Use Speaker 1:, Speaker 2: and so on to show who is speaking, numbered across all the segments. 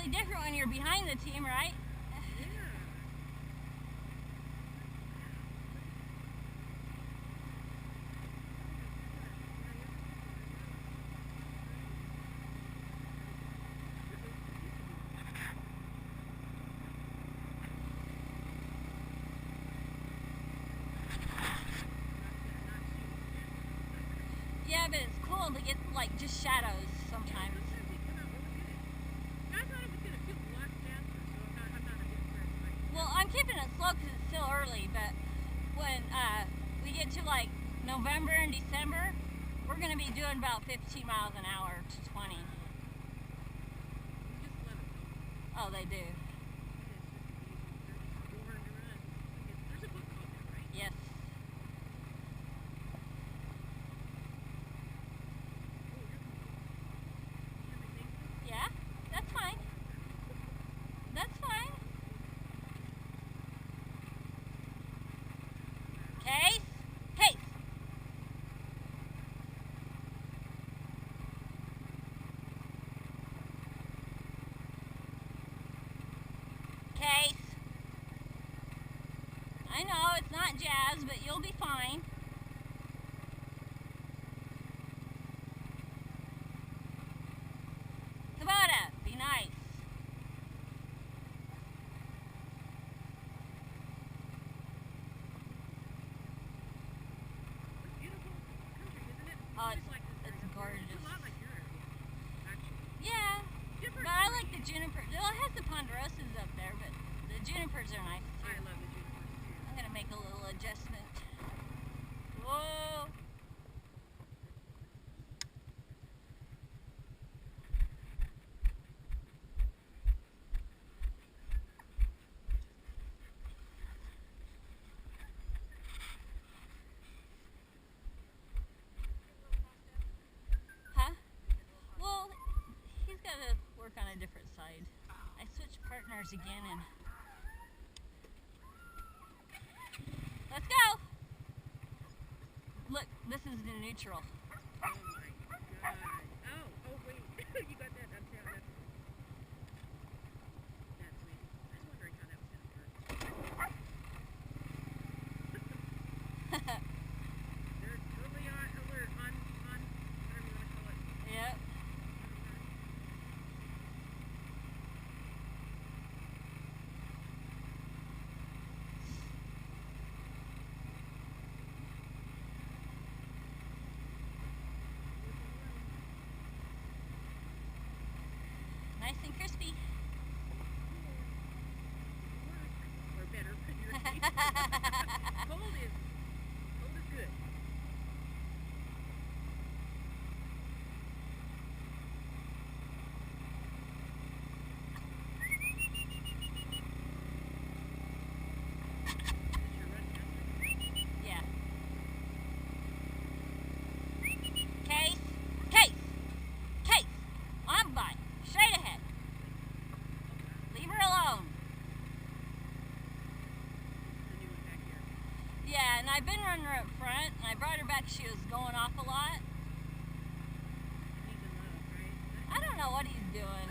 Speaker 1: totally different when you're behind the team, right? Yeah, but it's cool to get like just shadows sometimes. Well, I'm keeping it slow because it's still early, but when we get to like November and December, we're going to be doing about 15 miles an hour to 20. Oh, they do. Yes. Yeah, that's fine. That's fine. Case? Case! Case! I know, it's not jazz, but you'll be fine. Kubota, be nice. Oh, it's gorgeous. Yeah, but I like the juniper. Well, it has the ponderosas up there, but the junipers are nice too.
Speaker 2: I love the junipers too.
Speaker 1: I'm gonna make a little adjustment. Whoa! Huh? Well, he's got to work on a different side. I switched partners again and let's go! Look, this is the neutral.
Speaker 2: Oh my god. Oh wait. You got that on tail. That's amazing. I was wondering how that was going to work. They're totally on alert, on whatever you want to call it.
Speaker 1: Yep. Nice and crispy.
Speaker 2: Or better, in your case. Cold is good.
Speaker 1: Yeah. Case. Case. Case. On by. Straight ahead. Leave her alone.
Speaker 2: The new one back here.
Speaker 1: Yeah, and I've been running her up front, and I brought her back. She was going off a lot.
Speaker 2: He's in love, right?
Speaker 1: I don't know what he's doing.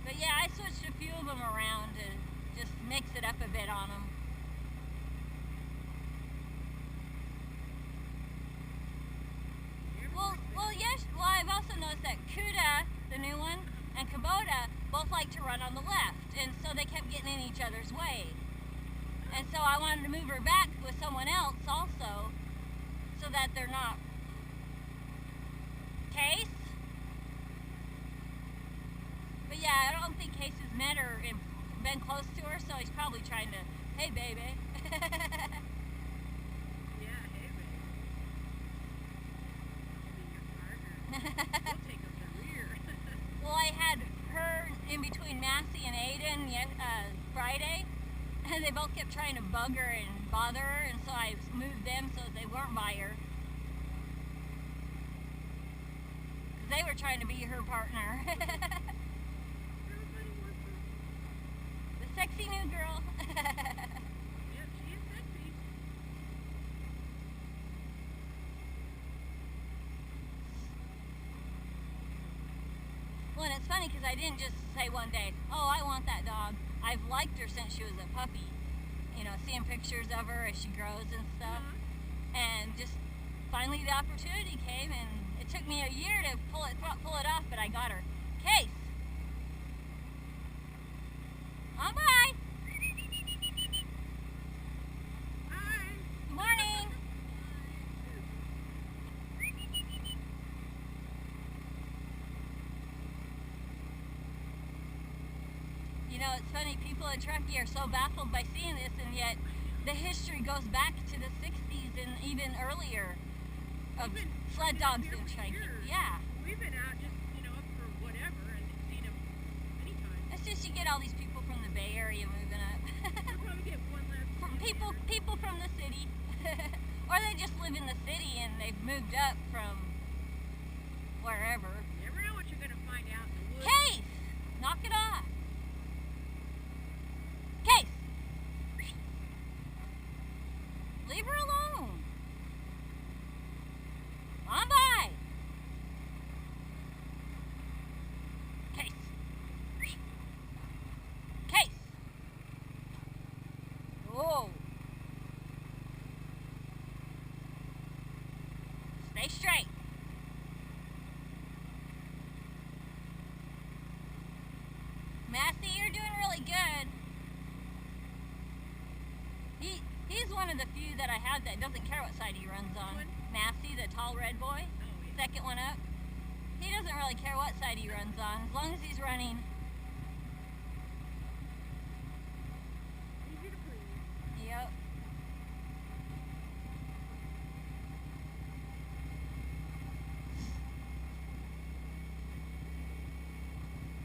Speaker 1: But yeah, I switched a few of them around to just mix it up a bit on them. Well, yes. Well, I've also noticed that Cuda, the new one, and Kubota both like to run on the left, and so they kept getting in each other's way. And so I wanted to move her back with someone else also, so that they're not. Case? But yeah, I don't think Case has met her and been close to her, so he's probably trying to, hey baby.
Speaker 2: Yeah, hey, baby. I mean, your partner. We'll take up the rear.
Speaker 1: Well, I had her in between Massey and Aiden Friday, and they both kept trying to bug her and bother her, and so I moved them so they weren't by her. Because they were trying to be her partner.
Speaker 2: Everybody wants her.
Speaker 1: The sexy new girl.
Speaker 2: Yep, she is sexy.
Speaker 1: it's funny because I didn't just say one day, oh, I want that dog. I've liked her since she was a puppy. You know, seeing pictures of her as she grows and stuff. And just finally the opportunity came, and it took me a year to pull it off, but I got her. Case. On by.
Speaker 2: Hi.
Speaker 1: Good morning. You know, it's funny, people in Truckee are so baffled by seeing this, and yet the history goes back to the 60s and even earlier of sled dogs in Truckee. Yeah.
Speaker 2: We've been out just, up for whatever and seen them many times.
Speaker 1: It's just you get all these people from the Bay Area moving up.
Speaker 2: We'll probably get one last
Speaker 1: From people from the city. Or they just live in the city and they've moved up from wherever.
Speaker 2: You never know what you're going to find out in the woods.
Speaker 1: Case! Knock it off. Case! Leave her alone. On by. Case. Case. Whoa. Stay straight. Massey, you're doing really good. He's one of the few that I have that doesn't care what side he runs on. Massey, the tall red boy, second one up. He doesn't really care what side he runs on, as long as he's running.
Speaker 2: Easy to please.
Speaker 1: Yep.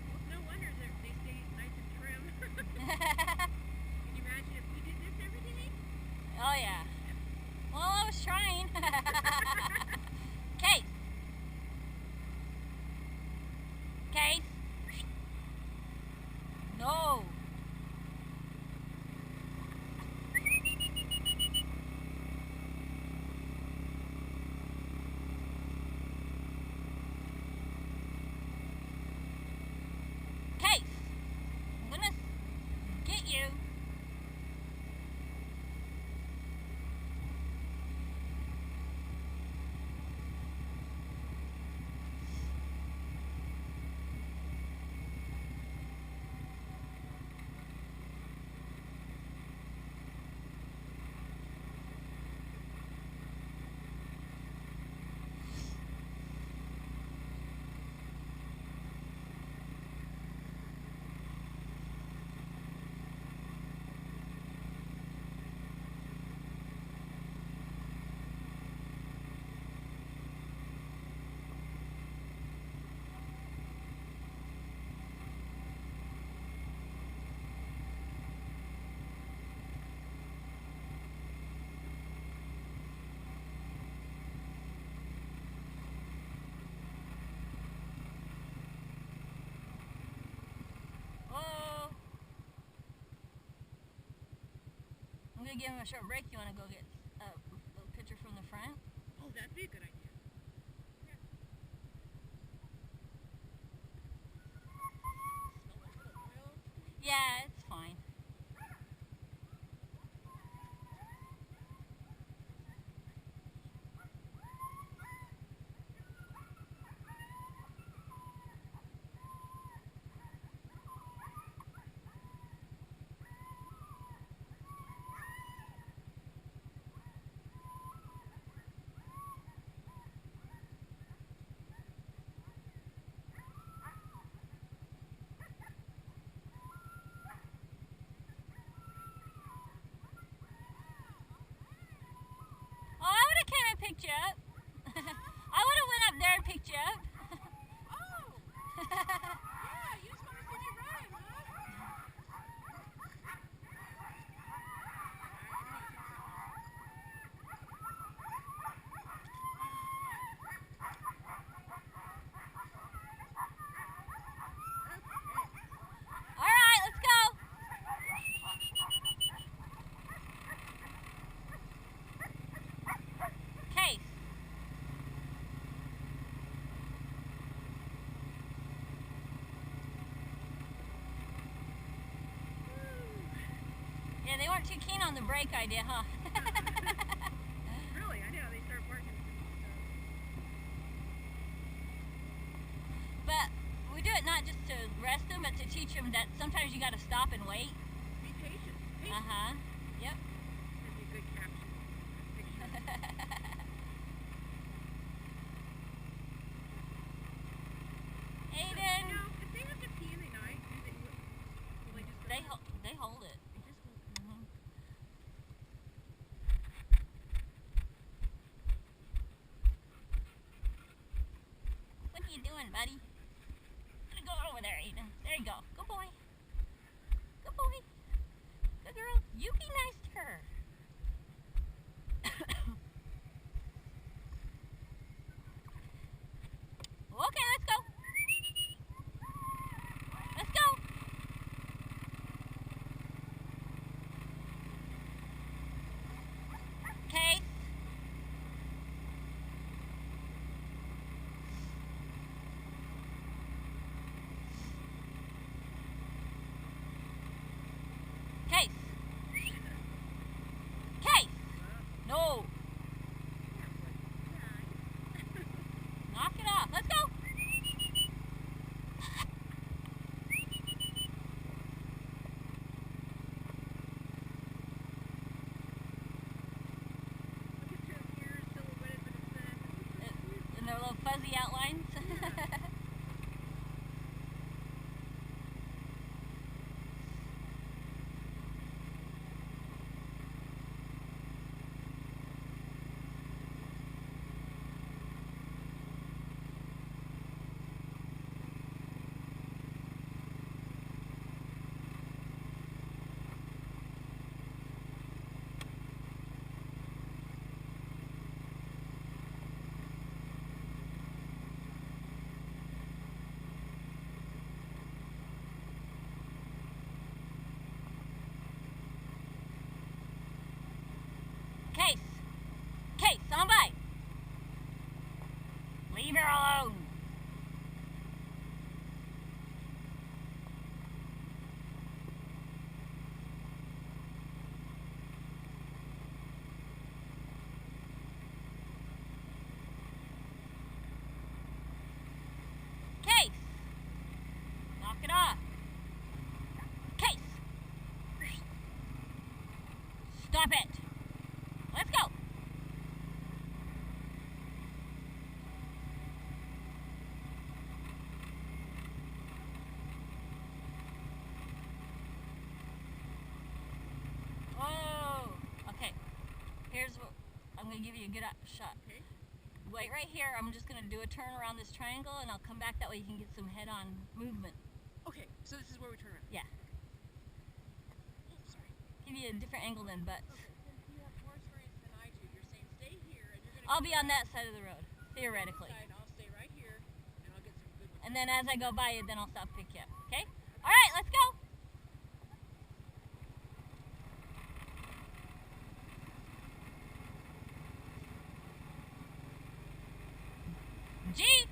Speaker 2: Well, no wonder they stay nice and trim. Can you imagine if we did this every day?
Speaker 1: Oh yeah. Well, I was trying. Case. Case. No. Case. I'm gonna get you. I'm gonna give him a short break. You wanna go get a little picture from the front?
Speaker 2: Oh, that'd be a good idea.
Speaker 1: Yeah, it's fine. Yeah, they weren't too keen on the brake idea, huh?
Speaker 2: Really, I know. They start barking.
Speaker 1: But we do it not just to rest them, but to teach them that sometimes you got to stop and wait.
Speaker 2: Be patient.
Speaker 1: Uh-huh. Yep.
Speaker 2: That'd be a good caption.
Speaker 1: Aiden!
Speaker 2: You know, if they have to pee in the night, will they just
Speaker 1: They hold it.
Speaker 2: They just hold it.
Speaker 1: Mm-hmm. What are you doing, buddy? Go over there, Aiden. There you go. Good boy. Good boy. Good girl. You be nice to her. Okay, let's go. Let's go. Case. Case. Case. No. Knock it off. Let's go. And their little fuzzy outlines. Case. Case, on by. Leave her alone. Case. Knock it off. Case. Stop it. Let's go. Oh, okay. Here's what I'm going to give you a good shot.
Speaker 2: Okay.
Speaker 1: Wait right here. I'm just going to do a turn around this triangle and I'll come back. That way you can get some head-on movement.
Speaker 2: Okay, so this is where we turn around.
Speaker 1: Yeah.
Speaker 2: Oh, sorry.
Speaker 1: Give you a different angle then, but
Speaker 2: Okay, since you have more experience than I do, you're saying stay here and you're going to
Speaker 1: I'll be on that side of the road, theoretically.
Speaker 2: I'll stay right here and I'll get some good ones.
Speaker 1: And then as I go by you, then I'll stop pick you up. Okay? All right, let's go. Jeep.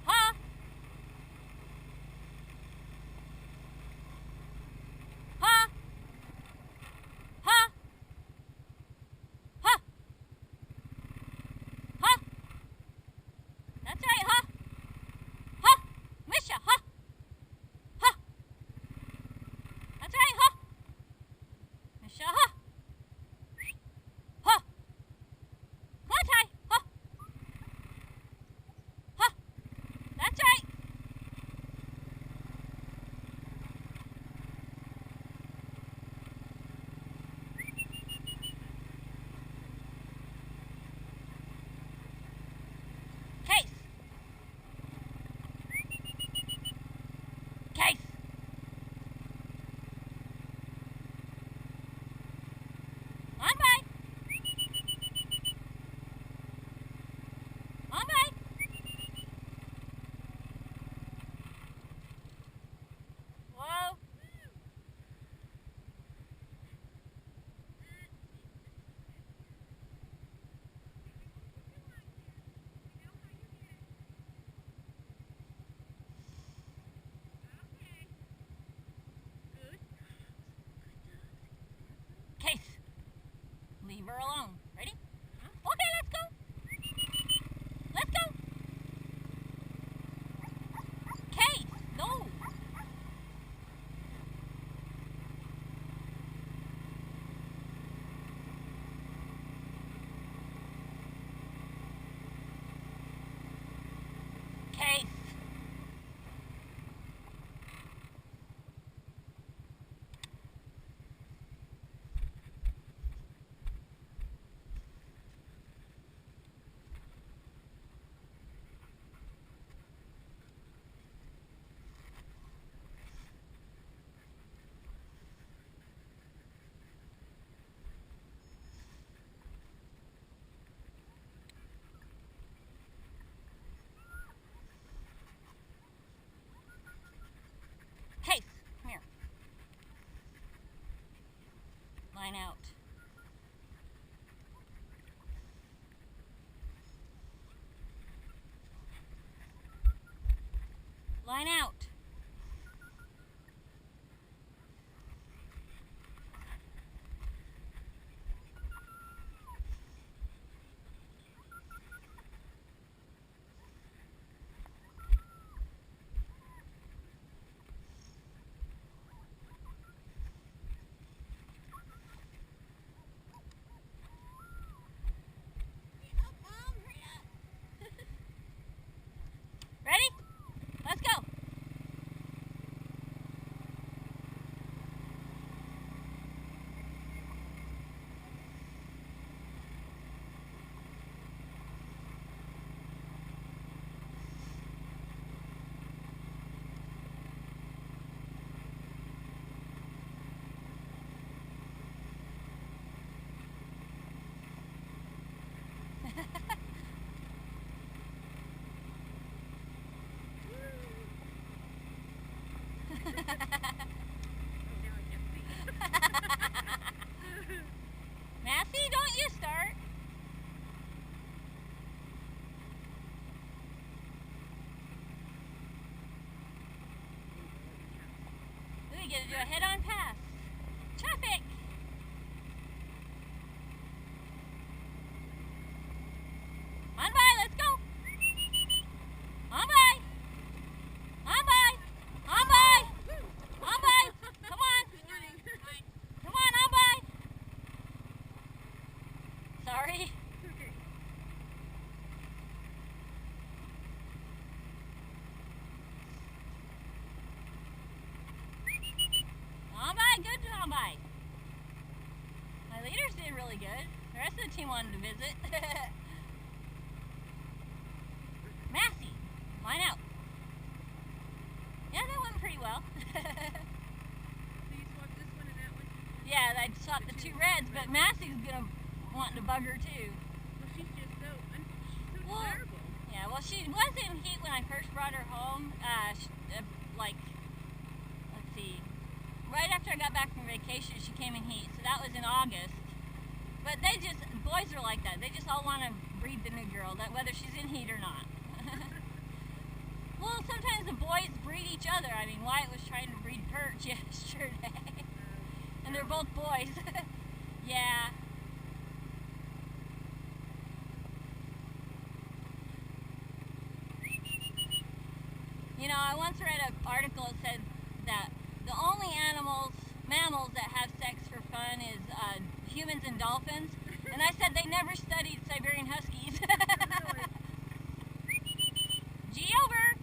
Speaker 1: Huh? Huh? Huh? Huh? Huh? That's right, huh? Huh? Misha, huh? Huh? That's right, huh? Misha, huh? Huh? Come on, Ty, huh? Huh? That's right. Case. Case. On by. On by. Whoa. her alone. Ready? Okay, let's go. Let's go. Case, go. Case. Case, come here. Line out. Line out. Ready? Let's go. Massey, don't you start. Ooh, you gotta do a head-on pass. Traffic. On by, let's go. On by. On by. On by. On by. Come on. Come on, on by. Sorry. On by, good on by. My leaders did really good. The rest of the team wanted to visit. Massey, line out. Yeah, that went pretty well.
Speaker 2: So you swapped this one and that one?
Speaker 1: Yeah, I swapped the two reds, but Massey's gonna wanting to bug her too.
Speaker 2: Well, she's just so
Speaker 1: Well,
Speaker 2: desirable.
Speaker 1: Yeah, well, she was in heat when I first brought her home. Like, let's see, right after I got back from vacation, she came in heat. So that was in August. But boys are like that. They just all want to breed the new girl, that whether she's in heat or not. Well, sometimes the boys breed each other. I mean, Wyatt was trying to breed Perch yesterday. And they're both boys. Yeah. You know, I once read an article that said that the only mammals that have sex for fun is humans and dolphins. And I said they never studied Siberian Huskies. G over.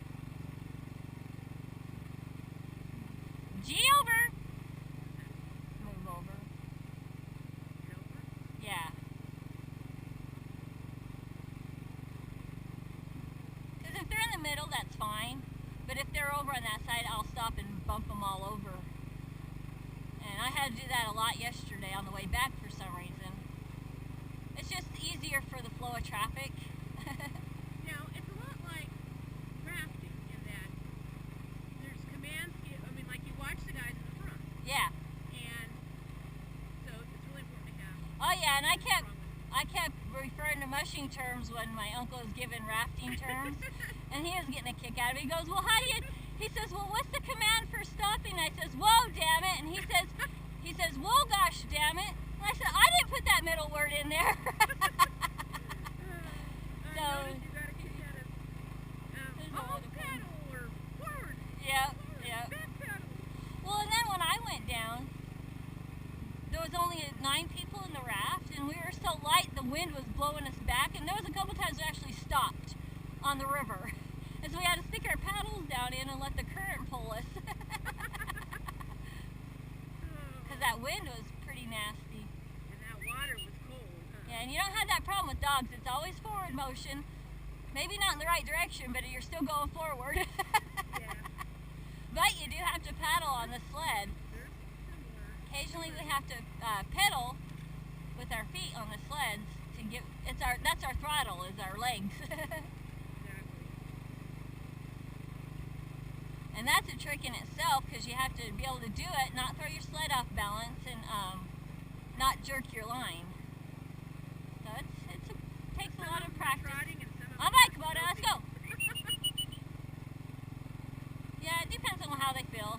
Speaker 1: G over. Move over. Yeah. Because if they're in the middle, that's fine. But if they're over on that side, I'll stop and bump them all over. And I had to do that a lot yesterday on the way back for some reason. It's just easier for the flow of traffic.
Speaker 2: Now, it's a lot like rafting in that there's commands, I mean, like you watch the guys in the front.
Speaker 1: Yeah.
Speaker 2: And so it's really important to have.
Speaker 1: Oh yeah, and I kept referring to mushing terms when my uncle was giving rafting terms. And he was getting a kick out of it. He goes, well, he says, well, what's the command for stopping? I says, whoa, damn it. And he says, whoa, gosh, damn it. I said, I didn't put that middle word in there.
Speaker 2: I noticed you gotta get out of off pedal or forward.
Speaker 1: Yeah,
Speaker 2: Forward,
Speaker 1: yeah.
Speaker 2: back pedal.
Speaker 1: Well, and then when I went down, there was only 9 people in the raft, and we were so light, the wind was blowing us back, and there was a couple times we actually stopped on the river. And so we had to stick our paddles down in and let the current pull us. Because that wind was pretty nasty.
Speaker 2: And that water was cold, huh?
Speaker 1: Yeah, and you don't have that problem with dogs. It's always forward motion. Maybe not in the right direction, but you're still going forward.
Speaker 2: Yeah.
Speaker 1: But you do have to paddle on the sled.
Speaker 2: They're similar.
Speaker 1: Occasionally we have to pedal with our feet on the sleds to get. That's our throttle, is our legs.
Speaker 2: Exactly.
Speaker 1: And that's a trick in itself, because you have to be able to do it, not throw your sled off balance, and not jerk your line. So it takes a lot of practice. All right, Kubota, let's go. Yeah, it depends on how they feel.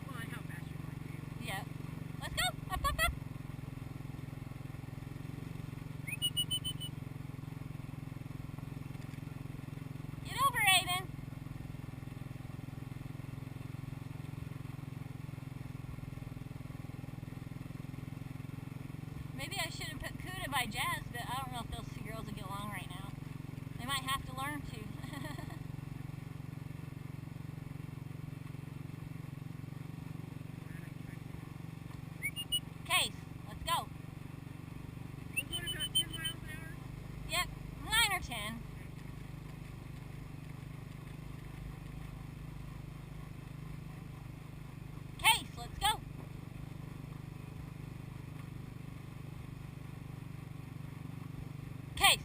Speaker 2: Well, and how fast you want to.
Speaker 1: Yeah. Let's go. Up, up, up. Get over, Aiden. Maybe I should have put Cuda by Jazz, but I don't know if those 2 girls will get along right now. They might have to learn to. Case, let's go.
Speaker 2: We're going about 10 miles an hour?
Speaker 1: Yep, 9 or 10. Case, let's go. Case.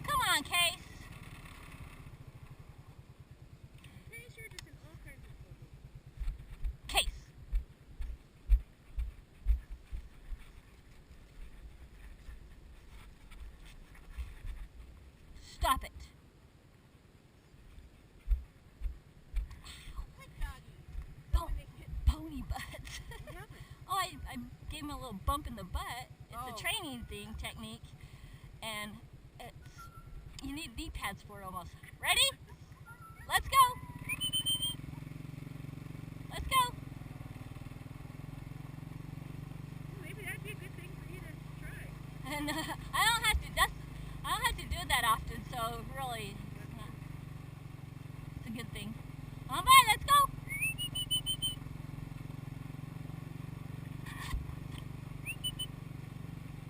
Speaker 1: Come on, Case.
Speaker 2: Pretty sure just in all kinds of trouble.
Speaker 1: Case. Stop it.
Speaker 2: Like doggies.
Speaker 1: Bo-
Speaker 2: When they hit
Speaker 1: Pony butts.
Speaker 2: Yeah.
Speaker 1: Oh, I gave him a little bump in the butt. It's
Speaker 2: Oh.
Speaker 1: a training technique, and you need knee pads for it almost. Ready? Let's go. Let's go.
Speaker 2: Well, maybe that'd be a good thing for you to try.
Speaker 1: And I don't have to do it that often, so really, it's a good thing. All right, let's go.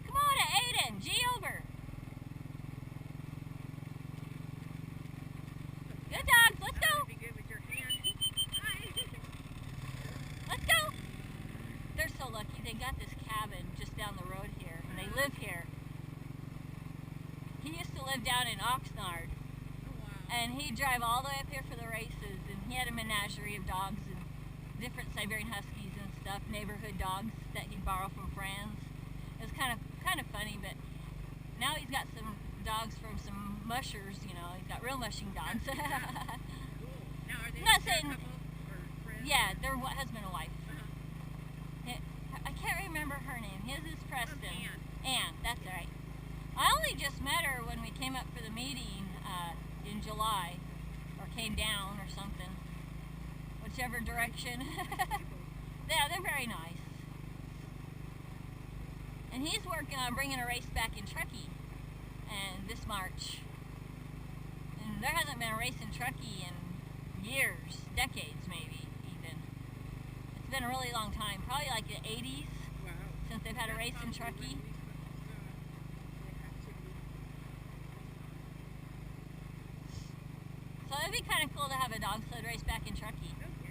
Speaker 1: Come on, Aiden, G over. Good dogs, let's
Speaker 2: That
Speaker 1: go.
Speaker 2: would be good with your hand. Hi.
Speaker 1: Let's go. They're so lucky. They got this cabin just down the road here, and they live here. He used to live down in Oxnard,
Speaker 2: Oh, wow.
Speaker 1: and he'd drive all the way up here for the races, and he had a menagerie of dogs and different Siberian Huskies and stuff, neighborhood dogs that he'd borrow from friends. It was kind of funny, but now he's got some dogs from some mushers, you know. He's got real mushing dogs.
Speaker 2: Cool. Now, are they
Speaker 1: Not
Speaker 2: a
Speaker 1: saying-
Speaker 2: couple or friends?
Speaker 1: Yeah, they're husband and wife.
Speaker 2: Uh-huh.
Speaker 1: I can't remember her name. His is Preston.
Speaker 2: Ann.
Speaker 1: Ann, that's right. I only just met her when we came up for the meeting in July, or came down or something. Whichever direction. Yeah, they're very nice. And he's working on bringing a race back in Truckee, and this March. And there hasn't been a race in Truckee in years, decades maybe even. It's been a really long time, probably like the 80s
Speaker 2: Wow.
Speaker 1: since they've had a race in Truckee. So it'd be kind of cool to have a dog sled race back in Truckee.
Speaker 2: Oh, yeah.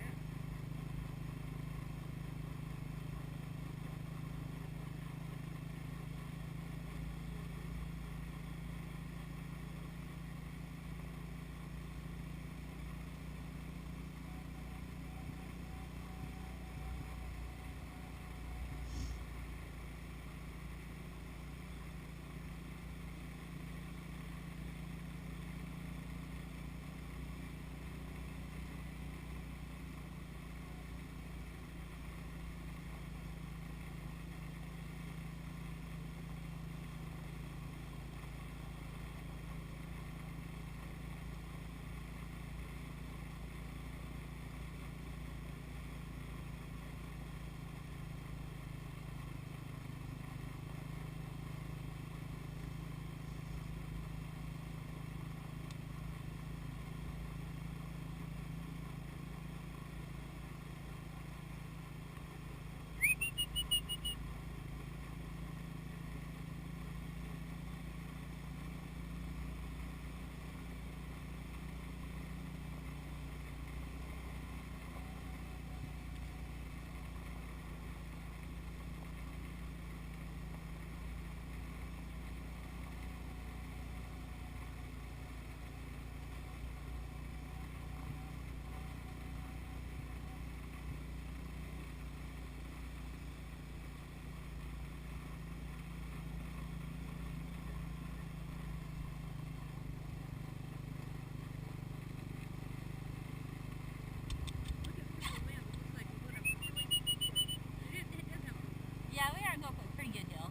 Speaker 1: Yeah, we are going up a pretty good hill.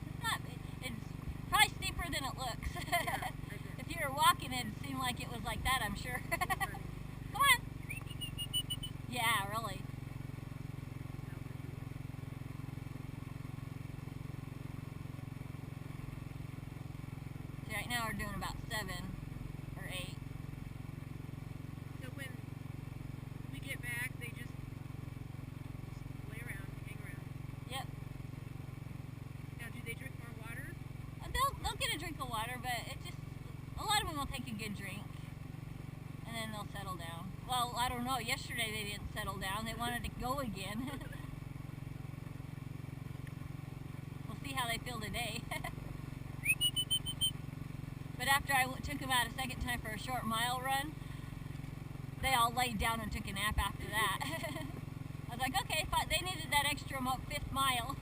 Speaker 1: It's not. It's probably steeper than it looks.
Speaker 2: Yeah,
Speaker 1: If you were walking, it'd seem like it was like that. I'm sure. Come on. Yeah, really. See, right now we're doing about 7 or 8.
Speaker 2: So when we get back, they just lay around, hang around.
Speaker 1: Yep.
Speaker 2: Now, do they drink more water?
Speaker 1: They'll get a drink of water, but it just a lot of them will take a good drink, and then they'll settle down. Well, I don't know. Yesterday they didn't settle down. They wanted to go again. We'll see how they feel today. But after I took them out a second time for a short mile run, they all laid down and took a nap after that. I was like, okay, they needed that extra 5th mile.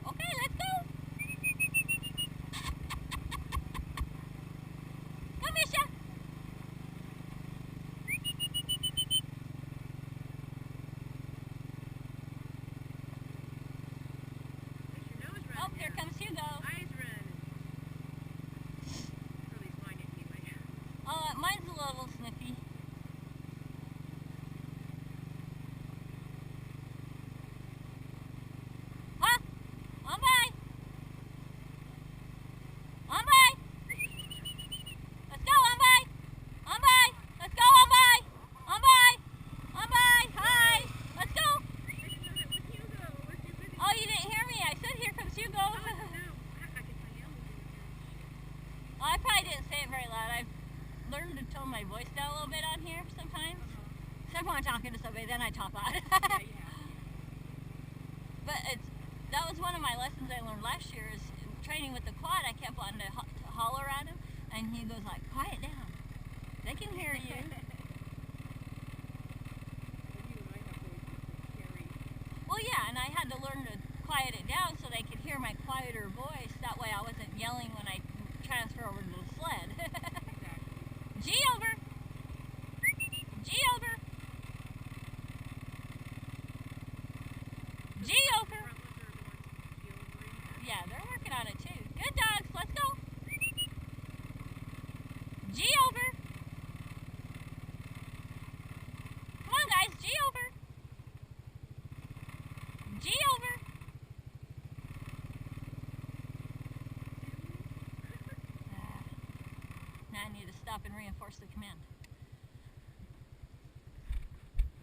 Speaker 1: Okay, let's go. Come, Misha.
Speaker 2: Your nose running.
Speaker 1: Oh, here comes Hugo.
Speaker 2: Eyes running. At least mine anyway.
Speaker 1: Mine's a little sniffy. Huh? On by. On by. Let's go, on by. On by. Let's go, on by. On by. On by. Hi. Let's go.
Speaker 2: I didn't know that was Hugo. Was you busy?
Speaker 1: Oh, you didn't hear me. I said, here comes Hugo.
Speaker 2: Oh, no. I can tell you.
Speaker 1: Well, I probably didn't say it very loud. I've learned to tone my voice down a little bit on here sometimes. Except when I'm talking to somebody, then I talk loud.
Speaker 2: Yeah, you have.
Speaker 1: But that was one of my lessons I learned last year is training with the quad. I kept wanting to holler at him, and he goes like, quiet down. They can hear you. Well, yeah, and I had to learn to quiet it down so they could hear my quieter voice. That way I wasn't yelling when I transfer over to the sled. G over. G over. G over. Yeah, they're working on it too. Good dogs, let's go. G over. Come on guys, G over. G over. Now I need to stop and reinforce the command.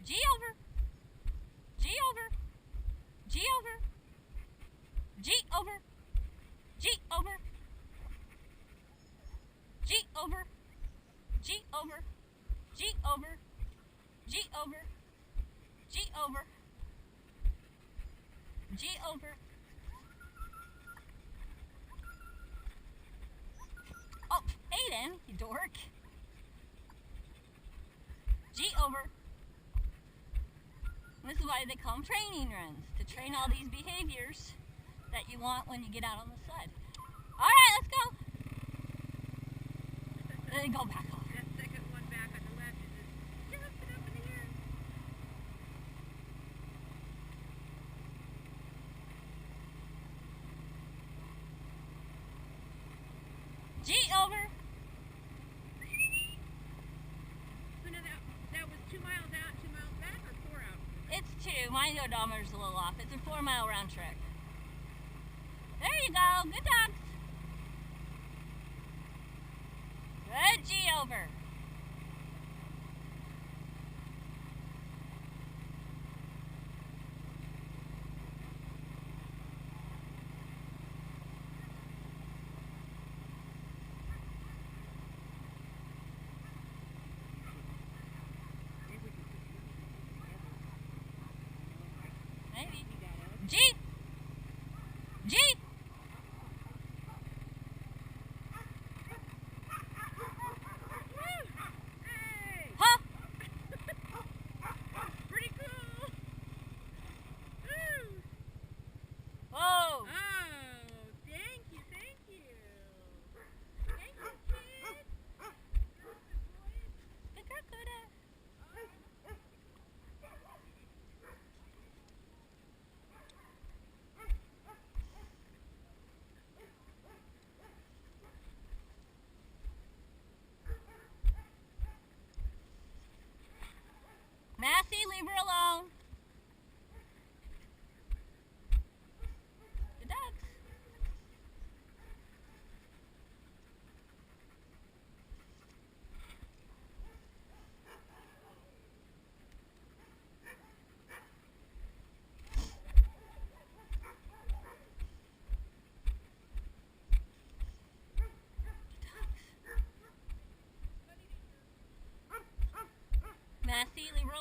Speaker 1: G over. G over. G over. G over. G over. G over. G over. G over. G over. G over. G over. Oh, Aiden, you dork. G over. This is why they call them training runs, to train all these behaviors that you want when you get out on the sled. All right, let's go. Then go back over.
Speaker 2: That second one back on the left is just jumping up in the air.
Speaker 1: G over.
Speaker 2: So now that was 2 miles out, 2 miles back, or 4 out?
Speaker 1: It's 2. My odometer's a little off. It's a 4-mile round trip. There you go. Good dogs. Good G over. Maybe. G. G.
Speaker 2: Hey!
Speaker 1: Huh?
Speaker 2: Pretty cool! Woo!
Speaker 1: Whoa.
Speaker 2: Oh, thank you, thank you. Thank you, kid. You're a good boy.
Speaker 1: Good girl, Coda. completely ruined